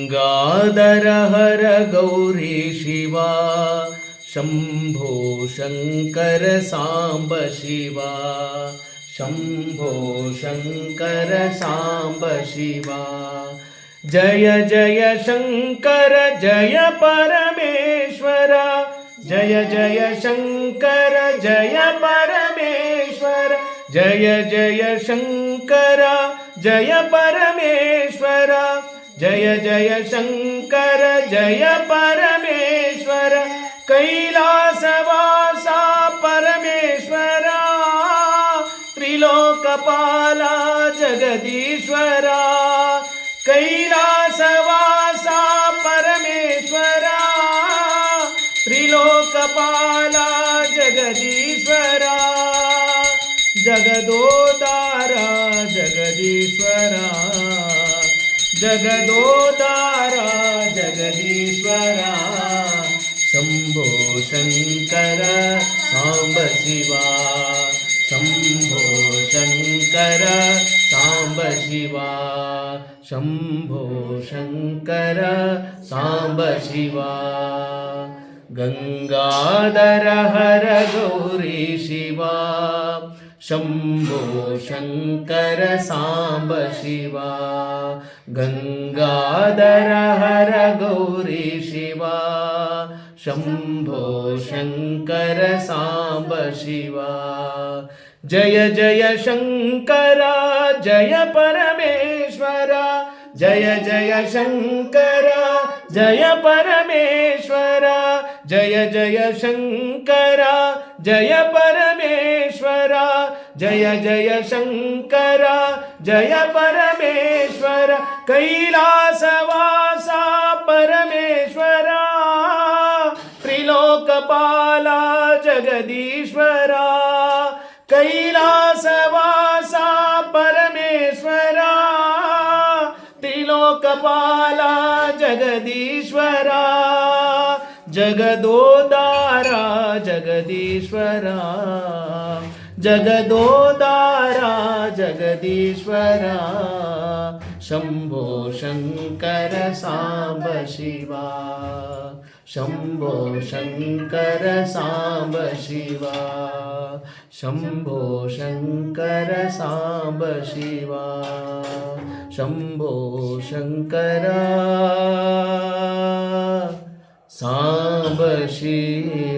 गंगाधर हर गौरी शिवा शंभो शंकर सांब शिवा शंभो शंकर सांब शिवा। जय जय शंकर जय परमेश्वर, जय जय शंकर जय परमेश्वर, जय जय शंकर जय परमेश्वर, जय जय शंकर जय परमेश्वर। कैलासवासा परमेश्वरा, त्रिलोकपाला जगदीश्वरा। कैलासवासा परमेश्वरा, त्रिलोकपाला जगदीश्वरा। जगदोदारा जगदीश्वरा, जगदोदारा जगदीश्वरा। शंभो शंकर सांब शिवा, शंभो शंकर सांब शिवा, शंभो शंकर सांब शिवा। गंगाधर हर गौरी शिवा शंभो शंकर सांब शिवा। गंगाधर हर गौरी शिवा शंभो शंकर सांब शिवा। जय जय शंकर जय परमेश्वर, जय जय शंकर जय परमेश्वर, जय जय शंकर जय परमेश्वर, जय जय शंकर जय परमेश्वर। कैलासवासा परमेश्वरा, त्रिलोकपाला जगदीश्वरा। कैलासवासा परमेश्वरा, त्रिलोकपाला जगदीश्वरा। जगदोदारा जगदीश्वरा, जगदोदारा जगदीश्वरा। शंभो शंकर सांब शिवा, शंभो शंकर सांब शिवा, शंभो शंकर सांब शिवा, शंभो शंकर सांब शिवा।